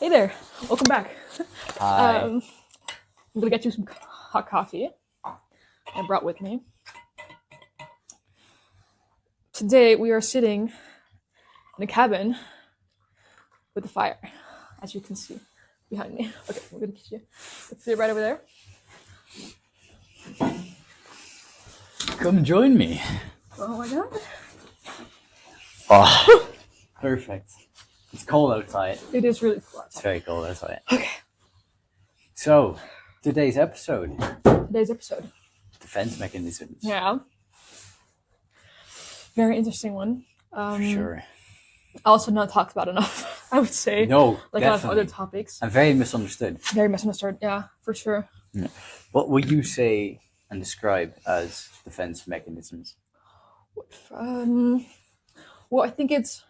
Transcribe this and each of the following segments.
Hey there, welcome back. Hi. I'm gonna get you some hot coffee I brought with me. Today we are sitting in a cabin with a fire, as you can see behind me. Okay, we're gonna get you. Let's sit right over there. Come join me. Oh my god. Oh, perfect. It's cold outside. It is really cool. It's very cold outside. Okay. So, today's episode, Today's episode. defense mechanisms. Yeah. Very interesting one. For sure. Also not talked about enough, I would say. No, like a lot of definitely. other topics. And very misunderstood. Very misunderstood, yeah, for sure. Yeah. What would you say and describe as defense mechanisms? Well, I think it's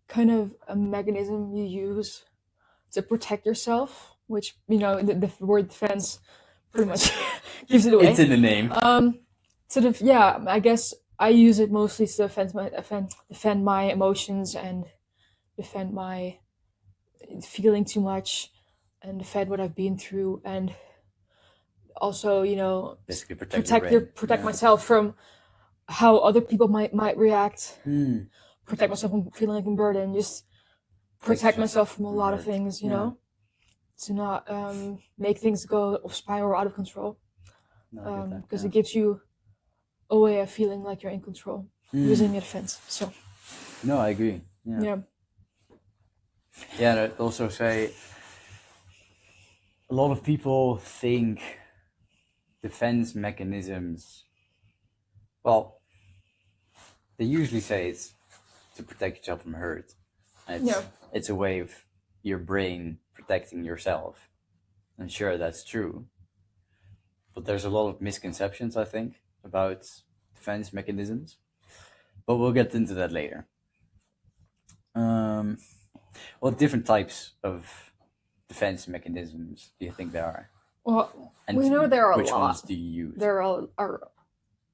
kind of a mechanism you use to protect yourself, which, the word defense pretty much gives it away. It's in the name. I guess I use it mostly to defend my emotions and defend my feeling too much and defend what I've been through, and also, Basically protect myself from how other people might react. Mm. Protect myself from feeling like a burden. Just protect myself from a lot of things, you know, to not make things go spiral out of control. Because it gives you a way of feeling like you're in control using your defense. So. No, I agree. Yeah. Yeah, and I'd also say a lot of people think defense mechanisms, well, they usually say it's to protect yourself from hurt. It's a way of your brain protecting yourself. And sure, that's true. But there's a lot of misconceptions, I think, about defense mechanisms. But we'll get into that later. What different types of defense mechanisms do you think there are? Well, we know there are a lot. Which ones do you use? There are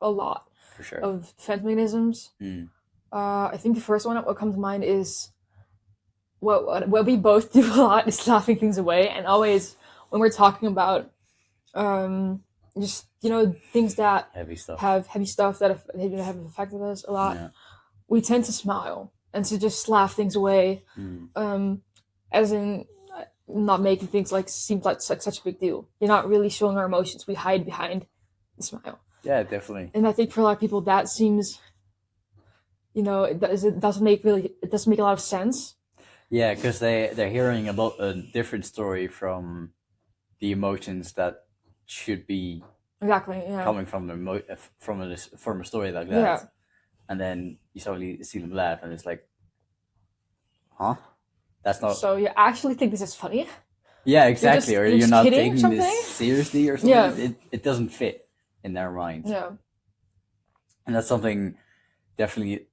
a lot for sure of defense mechanisms. I think the first one that will come to mind is what we both do a lot is laughing things away. And always when we're talking about just things that have heavy stuff that have affected us a lot, we tend to smile and to just laugh things away, as in not making things seem like such a big deal. You're not really showing our emotions. We hide behind the smile. Yeah, definitely. And I think for a lot of people that seems, it doesn't make a lot of sense. Yeah, because they're hearing a different story from the emotions that should be coming from from a story like that. Yeah. And then you suddenly see them laugh, and it's like, huh? That's not. So you actually think this is funny? Yeah, exactly. Or you're not taking this seriously or something. Yeah. It doesn't fit in their mind. Yeah. And that's something definitely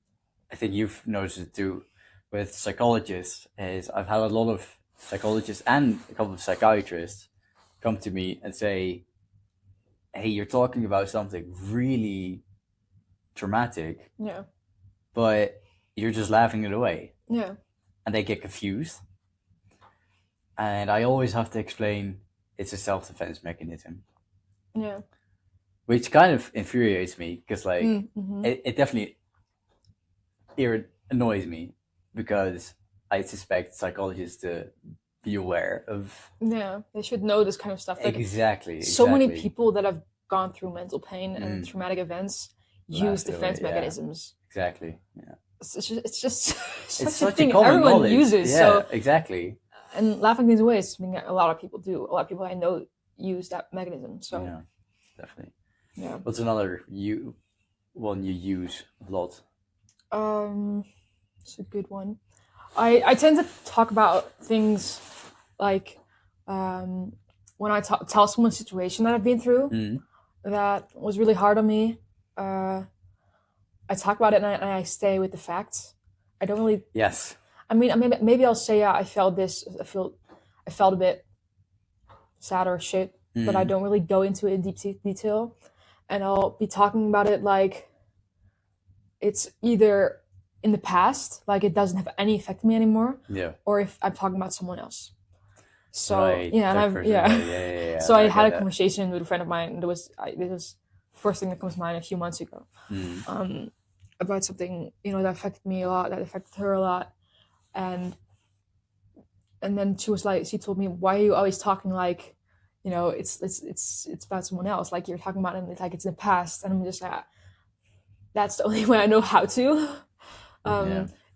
I think you've noticed it too with psychologists. Is I've had a lot of psychologists and a couple of psychiatrists come to me and say, hey, you're talking about something really traumatic, but you're just laughing it away. Yeah. And they get confused. And I always have to explain it's a self-defense mechanism. Yeah. Which kind of infuriates me because it definitely annoys me because I suspect psychologists to be aware of. Yeah, they should know this kind of stuff. Exactly. So many people that have gone through mental pain and traumatic events use defense mechanisms. Exactly. Yeah. It's just such a thing common everyone knowledge. uses. Yeah, so exactly. And laughing things away is something that a lot of people do. A lot of people I know use that mechanism. So yeah, definitely. Yeah. What's another one you use a lot? It's a good one. I tend to talk about things like when I tell someone a situation that I've been through that was really hard on me. I talk about it and I stay with the facts. I don't really. Yes. I mean, maybe I'll say, I felt this. I felt a bit sad or shit, but I don't really go into it in deep detail. And I'll be talking about it like it's either in the past, like it doesn't have any effect on me anymore. Yeah. Or if I'm talking about someone else. So Right. yeah, and Yeah. So I had a conversation with a friend of mine, and this was the first thing that comes to mind a few months ago, about something that affected me a lot, that affected her a lot, and then she told me, why are you always talking like, it's about someone else, like you're talking about it like it's in the past, and I'm just like, that's the only way I know how to.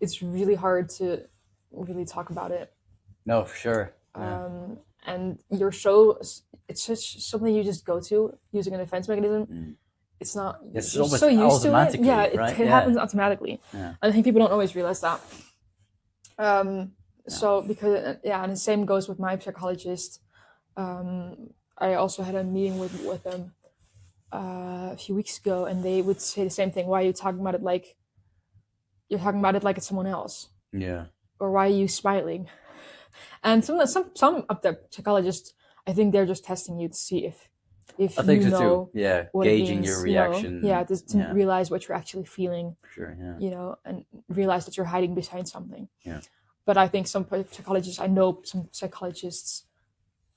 It's really hard to really talk about it. No, for sure. And you're so, it's just something you just go to using a defense mechanism. It's not, it's you're so used to it. Yeah, right? It happens automatically. Yeah. I think people don't always realize that. So because and the same goes with my psychologist. I also had a meeting with them a few weeks ago, and they would say the same thing. Why are you talking about it like you're talking about it like it's someone else? Yeah. Or why are you smiling? And some of the psychologists, I think they're just testing you to see if I think so too. Yeah, gauging your reaction. To realize what you're actually feeling. Sure. Yeah. And realize that you're hiding behind something. Yeah. But I think some psychologists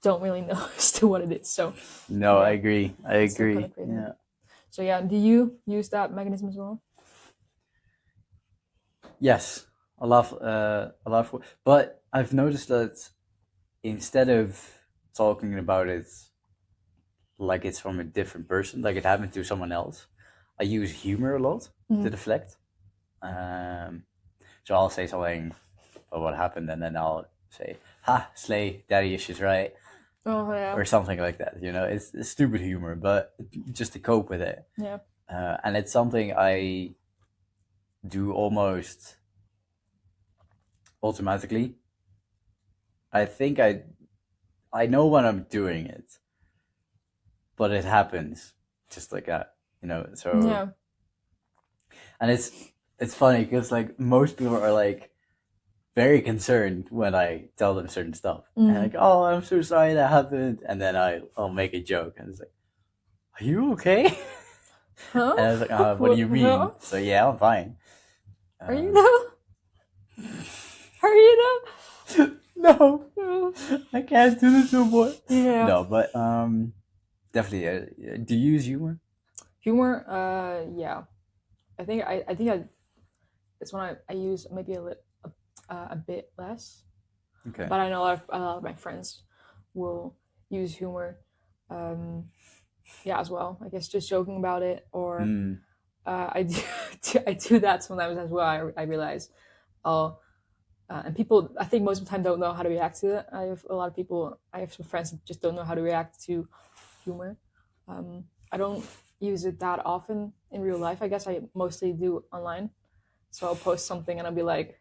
don't really know as to what it is. So. No, I agree. Yeah. So yeah, do you use that mechanism as well? Yes, a lot. But I've noticed that instead of talking about it like it's from a different person, like it happened to someone else, I use humor a lot to deflect. So I'll say something about what happened, and then I'll say, "Ha, slay, daddy issues, right?" Oh yeah. Or something like that. It's stupid humor, but just to cope with it. Yeah. And it's something I do almost automatically. I think I know when I'm doing it, but it happens just like that, so yeah. And it's funny because like most people are like very concerned when I tell them certain stuff, and like, oh, I'm so sorry that happened, and then I'll make a joke, and it's like, are you okay? Huh? And I was like, what do you mean? Huh? So yeah, I'm fine. Are you though? Are you though? No, I can't do this no more. Yeah. No, but definitely. Do you use humor? Humor, yeah. I think it's one I use maybe a bit less. Okay. But I know a lot of my friends will use humor, as well. I guess just joking about it, or I do that sometimes as well. I realize, and people, I think most of the time don't know how to react to it. I have some friends that just don't know how to react to humor. I don't use it that often in real life. I guess I mostly do online. So I'll post something and I'll be like,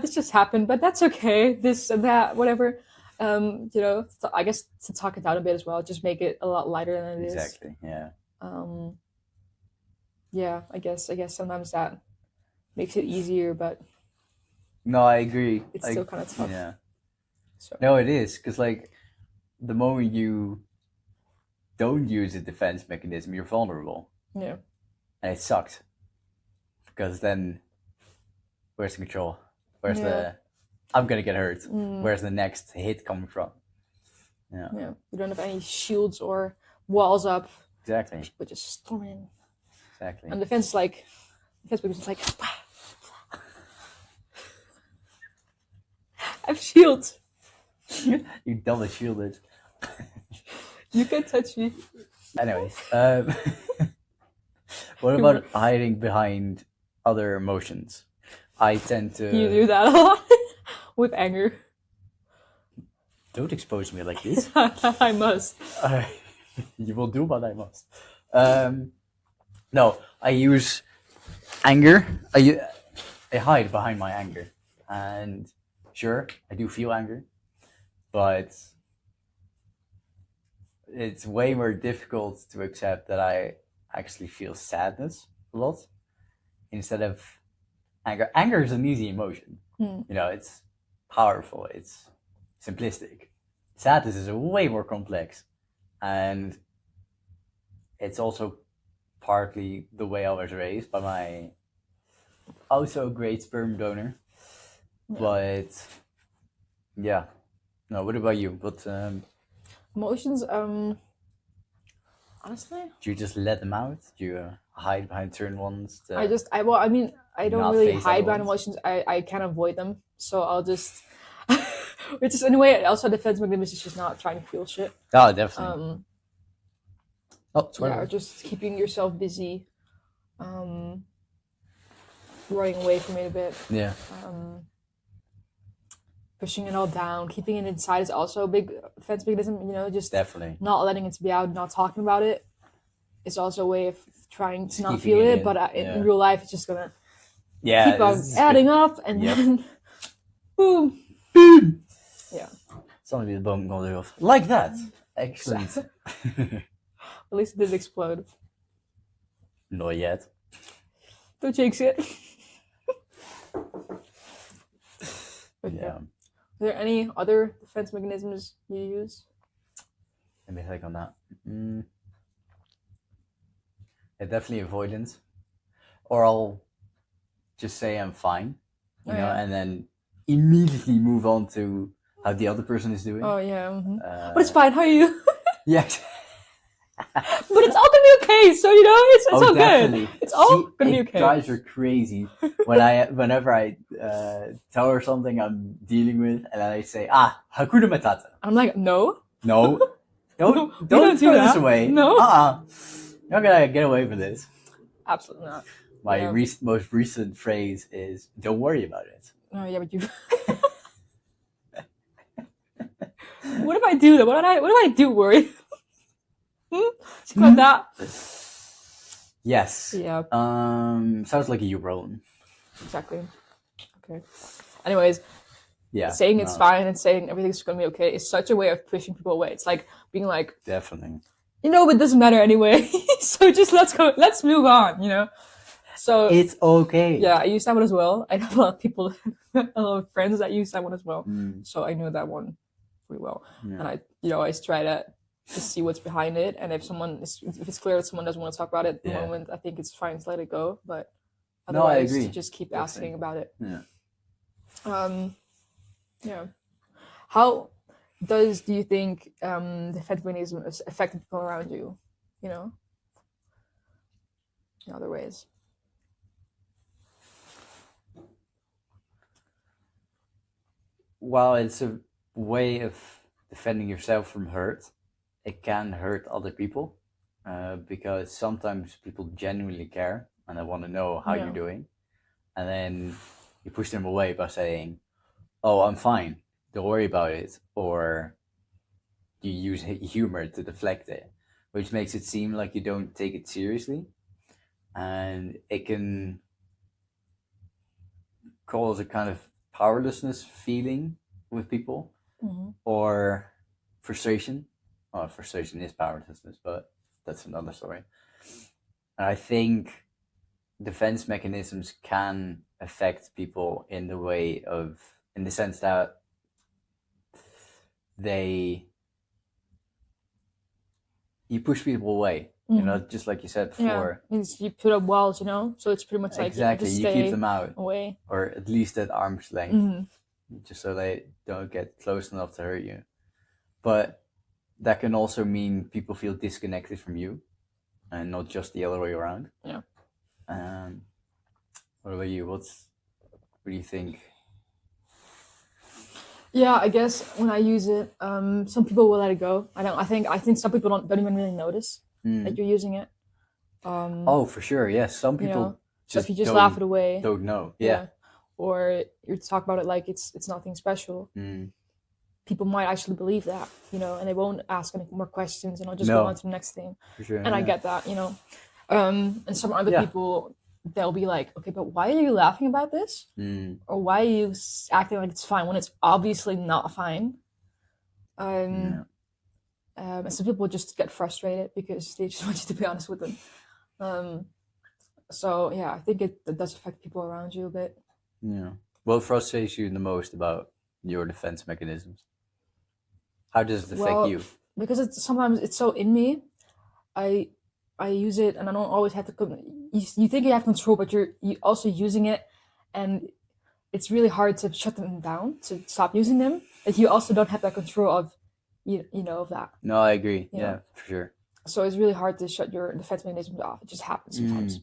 this just happened, but that's okay. This and that, whatever. So I guess to talk it down a bit as well, just make it a lot lighter than it is. Exactly. Yeah. Yeah, I guess sometimes that makes it easier, but no, I agree. It's still kind of tough. Yeah. So. No, it is, because like the moment you don't use a defense mechanism, you're vulnerable. Yeah. And it sucks, because then where's the control? Where's the I'm gonna get hurt? Where's the next hit coming from? Yeah. Yeah. You don't have any shields or walls up. Exactly. But just storm in. Exactly. And defense is like, I have shields. You double shielded. You can touch me. Anyways, what about hiding behind other emotions? I tend to. You do that a lot with anger. Don't expose me like this. I must. You will do what I must. No, I use anger. I hide behind my anger, and sure, I do feel anger, but it's way more difficult to accept that I actually feel sadness a lot instead of anger. Anger is an easy emotion. It's powerful. It's simplistic. Sadness is way more complex, and it's also partly the way I was raised by also a great sperm donor. Yeah. But yeah, no. What about you? What emotions? Honestly, do you just let them out? Do you hide behind certain ones? I mean, I don't really hide behind emotions. I can't avoid them, so I'll just. Which is, in a way, also defense mechanism is just not trying to feel shit. Oh, definitely. Yeah, just keeping yourself busy, running away from it a bit. Yeah. Pushing it all down, keeping it inside is also a big defense mechanism. You know, just definitely not letting it be out, not talking about it. It's also a way of trying to not feel it, but in real life, it's just gonna keep on adding up, and then boom. Yeah. Somebody the bomb going off like that. Excellent. At least it didn't explode. Not yet. Don't jinx it. Yeah. Are there any other defense mechanisms you use? Let me think on that. Yeah, definitely avoidance. Or I'll just say I'm fine, you know, and then immediately move on to how the other person is doing. Oh, yeah. Mm-hmm. But it's fine. How are you? Yeah. But it's all gonna be okay. So, you know, it's all definitely good. It's all gonna be okay. It drives her crazy whenever I tell her something I'm dealing with, and then I say, Hakuna Matata. I'm like, no. Don't throw this away. No. You're not gonna get away with this. Absolutely not. My most recent phrase is, "Don't worry about it." Oh yeah, but you. What if I do though? What if I do worry? About that. Yes. Yeah. Sounds like a you problem. Exactly. Okay. Anyways. Yeah. Saying it's fine and saying everything's gonna be okay is such a way of pushing people away. It's like being like. Definitely. You know, it doesn't matter anyway. So just let's move on. You know. So it's okay. Yeah, I use that one as well. I have a lot of people, a lot of friends that use that one as well. So I know that one pretty well, and I always try to see what's behind it. And if it's clear that someone doesn't want to talk about it at the moment, I think it's fine to let it go. But otherwise, to just keep asking about it. Yeah. Yeah. How do you think defense mechanism has affected people around you? You know, in other ways. While it's a way of defending yourself from hurt, it can hurt other people because sometimes people genuinely care and they want to know how you're doing, and then you push them away by saying, "Oh, I'm fine, don't worry about it," or you use humor to deflect it, which makes it seem like you don't take it seriously, and it can cause a kind of powerlessness feeling with people, or frustration. Well, frustration is powerlessness, but that's another story. And I think defense mechanisms can affect people in the sense that you push people away. You know, just like you said before. Yeah, you put up walls, you know, so it's pretty much like you keep them out away, or at least at arm's length, just so they don't get close enough to hurt you. But that can also mean people feel disconnected from you, and not just the other way around. Yeah. What about you? What do you think? Yeah, I guess when I use it, some people will let it go. I think some people don't even really notice that you're using it. Oh, for sure. Yes, some people. So if you just laugh it away, don't know. Yeah. Or you talk about it like it's nothing special. People might actually believe that, you know, and they won't ask any more questions, and I'll just go on to the next thing. For sure. And I get that, you know. And some other people, they'll be like, okay, but why are you laughing about this? Or why are you acting like it's fine when it's obviously not fine? And some people just get frustrated because they just want you to be honest with them. So yeah, I think it does affect people around you a bit. Yeah. What frustrates you the most about your defense mechanisms? How does it affect you? Because sometimes it's so in me. I I use it, and I don't always have to. You think you have control, but you're also using it, and it's really hard to shut them down, to stop using them. Like you also don't have that control of, of that. No, I agree. Yeah, for sure. So it's really hard to shut your defense mechanisms off. It just happens sometimes,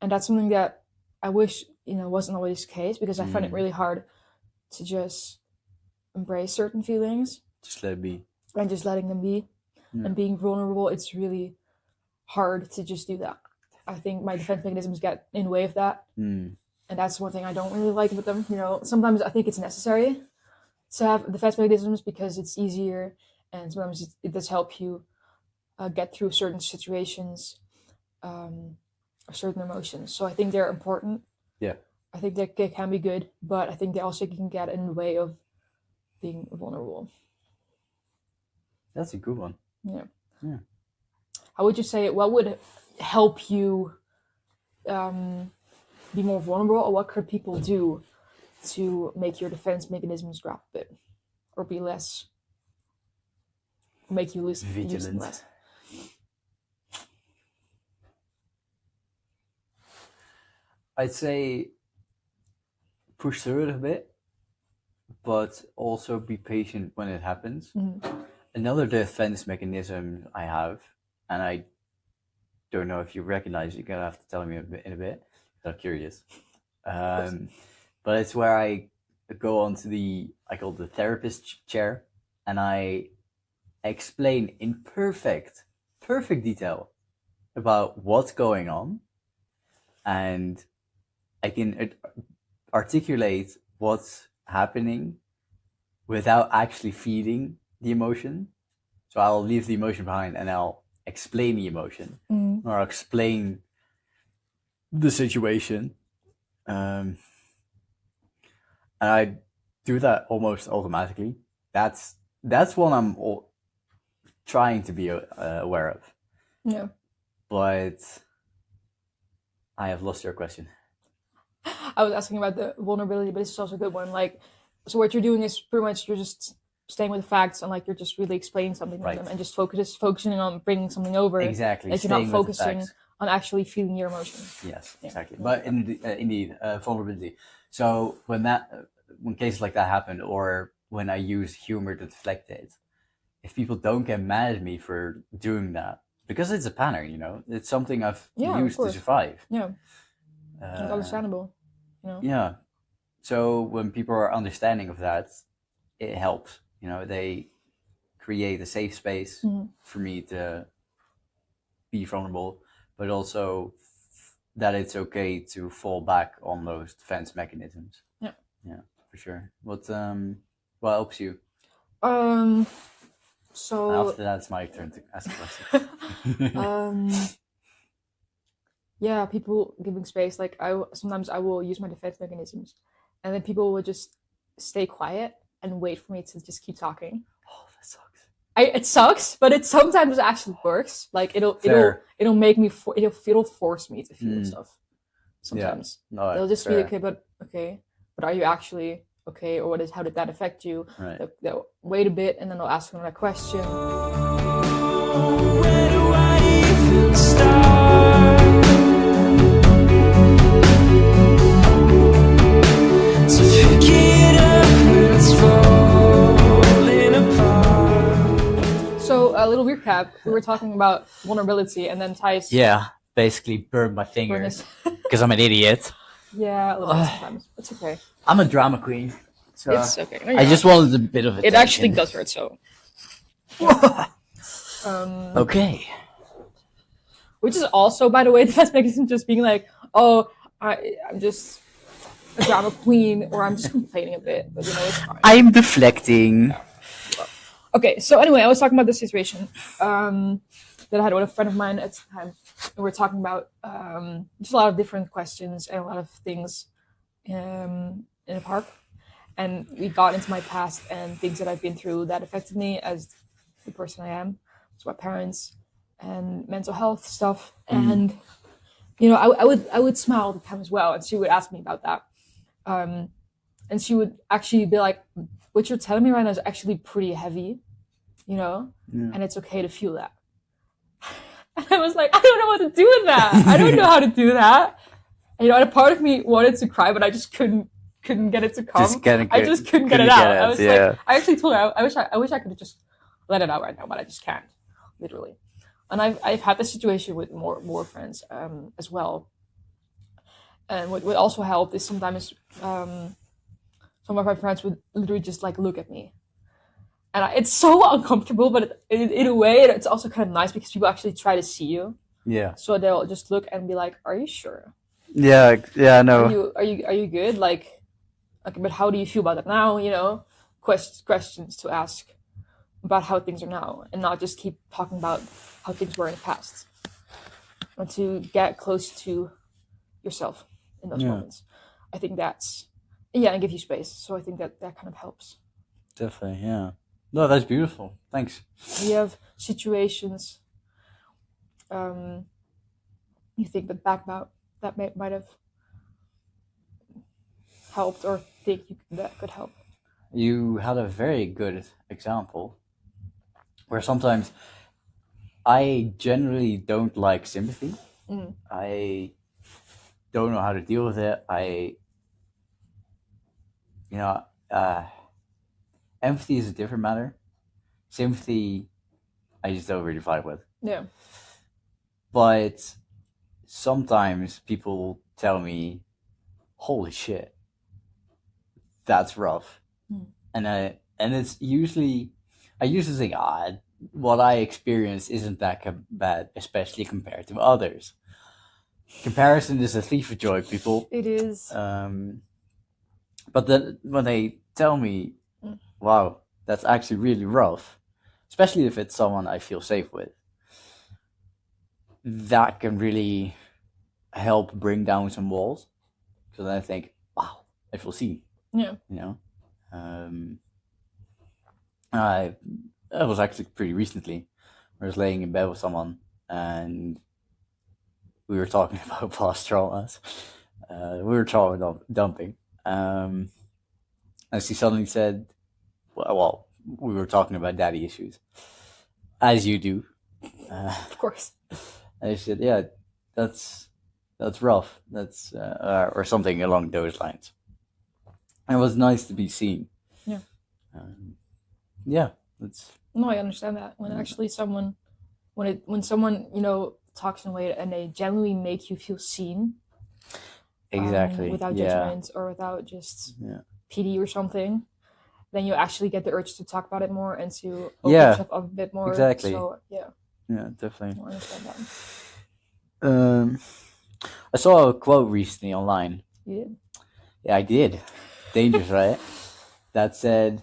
and that's something that I wish wasn't always the case, because I find it really hard to just embrace certain feelings. Just let it be. And just letting them be, and being vulnerable. It's really hard to just do that. I think my defense mechanisms get in the way of that. And that's one thing I don't really like with them. Sometimes I think it's necessary to have defense mechanisms because it's easier, and sometimes it does help you get through certain situations, or certain emotions. So I think they're important. Yeah. I think they can be good, but I think they also can get in the way of being vulnerable. That's a good one. Yeah. How would you say it? What would help you be more vulnerable, or what could people do to make your defense mechanisms drop a bit, or be less, make you use them less? I'd say push through it a bit, but also be patient when it happens. Another defense mechanism I have, and I don't know if you recognize it, you're going to have to tell me in a bit, I'm curious. But it's where I go onto I call it the therapist chair, and I explain in perfect detail about what's going on, and I can articulate what's happening without actually feeding the emotion. So I'll leave the emotion behind and I'll explain the emotion, or I'll explain the situation. And I do that almost automatically. That's one I'm trying to be aware of. Yeah. But I have lost your question. I was asking about the vulnerability, but this is also a good one. Like, so what you're doing is pretty much you're just staying with the facts, and like you're just really explaining something to them, and just focusing on bringing something over. Exactly. Like you're not focusing on actually feeling your emotion. Yes, exactly. But indeed, vulnerability. So when cases like that happen, or when I use humor to deflect it, if people don't get mad at me for doing that, because it's a pattern, it's something I've used to survive. Yeah. It's understandable. Yeah. So when people are understanding of that, it helps. They create a safe space for me to be vulnerable, but also that it's okay to fall back on those defense mechanisms. Yeah. Yeah, for sure. What helps you? So and after that, it's my turn to ask a question. Yeah, people giving space. Like sometimes I will use my defense mechanisms, and then people will just stay quiet and wait for me to just keep talking. Oh, that sucks. It sucks, but it sometimes actually works. Like it'll make me it'll force me to feel stuff. Sometimes they'll just be okay, but are you actually okay, or how did that affect you? Right. They'll wait a bit, and then they'll ask another question. Where do I even start? So a little recap, we were talking about vulnerability, and then Thijs basically burned my fingers because I'm an idiot. Yeah, a little bit sometimes. It's okay. I'm a drama queen. So it's okay. No, I just wanted a bit of attention. It actually does hurt, so. Okay. Which is also, by the way, defense mechanism, just being like, oh, I'm just a drama queen, or I'm just complaining a bit, but it's fine. I'm deflecting. Yeah. Okay, so anyway, I was talking about this situation that I had with a friend of mine at the time. And we were talking about just a lot of different questions and a lot of things in a park. And we got into my past and things that I've been through that affected me as the person I am. So my parents and mental health stuff. And, I would smile all the time as well. And she would ask me about that. And she would actually be like, what you're telling me right now is actually pretty heavy, and it's okay to feel that. And I was like, I don't know what to do with that. I don't know how to do that. And, and a part of me wanted to cry, but I just couldn't get it to come. I just couldn't get it out. I was like, I actually told her, I wish I could have just let it out right now, but I just can't, literally. And I've had this situation with more friends as well. And what also helped is sometimes some of my friends would literally just like look at me. And it's so uncomfortable, but in a way, it's also kind of nice because people actually try to see you. Yeah. So they'll just look and be like, "Are you sure? Yeah, no. Are you good? Like, but how do you feel about it now? You know, questions to ask about how things are now, and not just keep talking about how things were in the past, and to get close to yourself in those moments. I think that's and give you space. So I think that kind of helps. Definitely, yeah. No, that's beautiful. Thanks. Do you have situations you think that back about that might have helped, or think that could help? You had a very good example where sometimes I generally don't like sympathy. I don't know how to deal with it. Empathy is a different matter. Sympathy, I just don't really vibe with. Yeah. But sometimes people tell me, "Holy shit, that's rough," and it's usually I usually think, what I experience isn't that bad, especially compared to others. Comparison is a thief of joy, people. It is. But then when they tell me, "Wow, that's actually really rough," especially if it's someone I feel safe with, that can really help bring down some walls. So then I think, wow, I feel seen. Yeah. You know, it was actually pretty recently. I was laying in bed with someone and we were talking about past traumas. We were trauma dumping. And she suddenly said, well, we were talking about daddy issues, as you do. Of course. And she said, yeah, that's rough. That's or something along those lines. And it was nice to be seen. Yeah. Yeah. That's. No, I understand that. When actually someone, when someone, you know, talks in a way and they genuinely make you feel seen. Exactly. Without judgment or without just pity or something, then you actually get the urge to talk about it more and to open yourself up a bit more. Exactly. So yeah. Yeah, definitely. I understand that. I saw a quote recently online. You did? Yeah, I did. Dangerous, right? That said,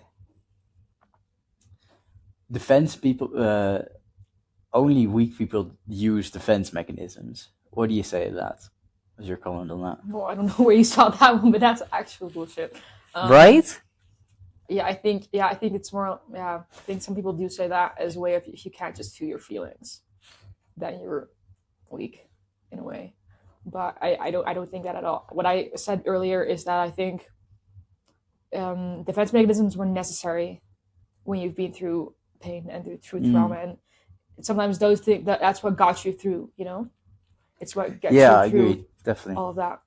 defense people, only weak people use defense mechanisms. What do you say to that? What's your comment on that? Well, I don't know where you saw that one, but that's actual bullshit. Right? Yeah, I think it's more. Yeah, I think some people do say that as a way of, if you can't just feel your feelings, then you're weak in a way. But I don't think that at all. What I said earlier is that I think defense mechanisms were necessary when you've been through pain and through trauma, and sometimes those things that's what got you through. You know, it's what gets you through. I agree. Definitely. All of that.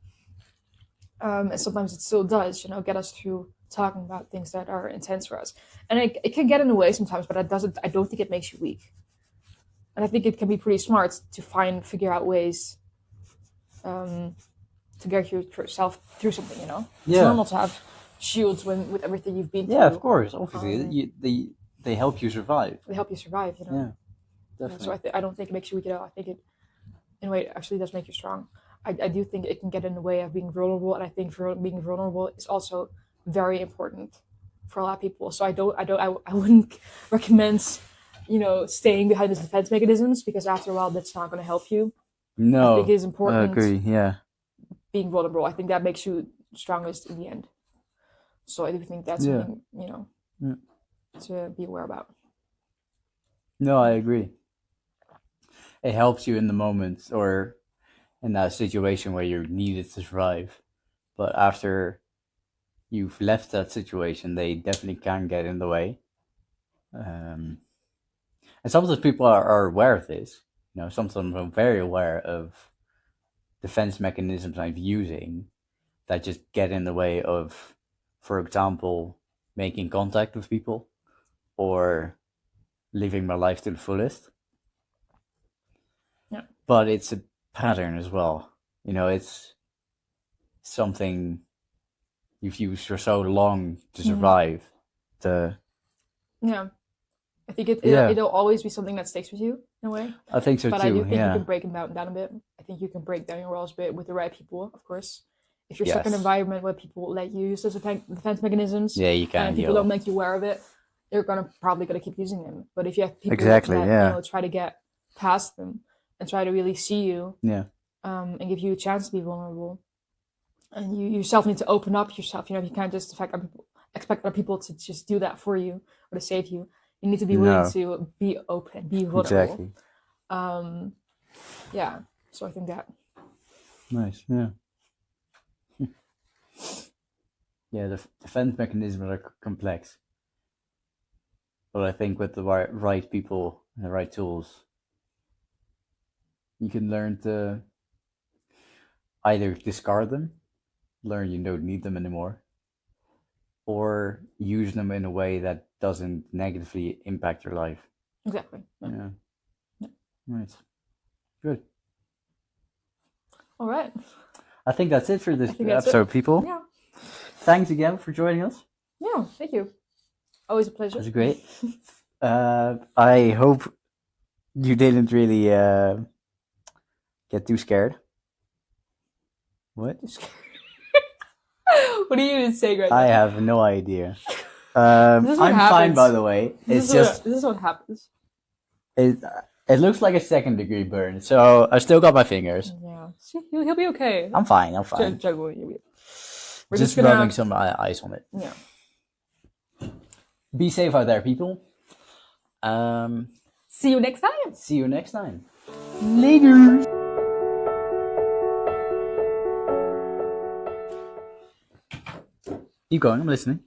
And sometimes it still does, you know, get us through talking about things that are intense for us. And it can get in the way sometimes, but I don't think it makes you weak. And I think it can be pretty smart to figure out ways to get yourself through something, you know? Yeah. It's normal to have shields with everything you've been through. Yeah, of course. Obviously, they help you survive. They help you survive, you know? Yeah, definitely. So I don't think it makes you weak at all. I think it, in a way, it actually does make you strong. I do think it can get in the way of being vulnerable, and I think being vulnerable is also very important for a lot of people. So I wouldn't recommend, you know, staying behind these defense mechanisms, because after a while that's not going to help you. No, I think it's important. I agree. Yeah, being vulnerable, I think that makes you strongest in the end. So I do think that's something, you know, to be aware about. No, I agree. It helps you in the moment or in that situation where you're needed to survive, but after you've left that situation, they definitely can get in the way. And sometimes people are aware of this, sometimes I'm very aware of defense mechanisms I'm using that just get in the way of, for example, making contact with people or living my life to the fullest. Yeah. But it's a pattern as well. It's something you've used for so long to survive. Yeah. I think it'll always be something that sticks with you in a way. I think so but too. I do think yeah. you can break them down a bit. I think you can break down your walls a bit with the right people, of course. If you're stuck in an environment where people let you use those defense mechanisms, you can. And people don't make you aware of it, you're probably gonna keep using them. But if you have people that try to get past them and try to really see you, and give you a chance to be vulnerable, and you yourself need to open up yourself. You can't just expect other people to just do that for you or to save you. You need to be willing to be open, be vulnerable. Exactly. Yeah. So I think that. Nice. Yeah. Yeah, the defense mechanisms are complex. But I think with the right people and the right tools, you can learn to either discard them, learn you don't need them anymore, or use them in a way that doesn't negatively impact your life. Exactly. Yeah. Right. Good. All right. I think that's it for this episode, people. Yeah. Thanks again for joining us. Yeah, thank you. Always a pleasure. That's great. I hope you didn't really get too scared. What? What are you even saying right now? I have no idea. I'm fine, by the way. This is what happens. It looks like a second-degree burn, so I still got my fingers. Yeah, see, he'll be okay. I'm fine. We're just rubbing some ice on it. Yeah. Be safe out there, people. See you next time. Later. Keep going. I'm listening.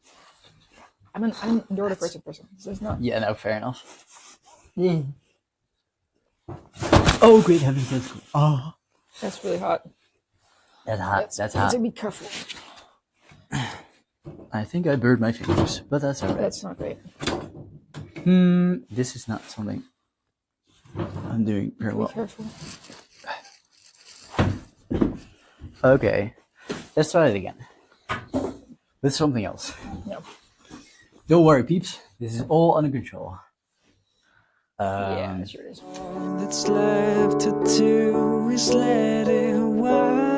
You're the first person. So it's not. Yeah, no, fair enough. Yeah. Oh, great heavens! That's cool. Oh, that's really hot. That's hot. That's hot. So be careful. I think I burned my fingers, but that's alright. That's not great. This is not something I'm doing very well. Be careful. Okay, let's try it again. With something else. No. Don't worry, peeps. This is all under control. Yeah, it sure is. All that's left to do is let it wild.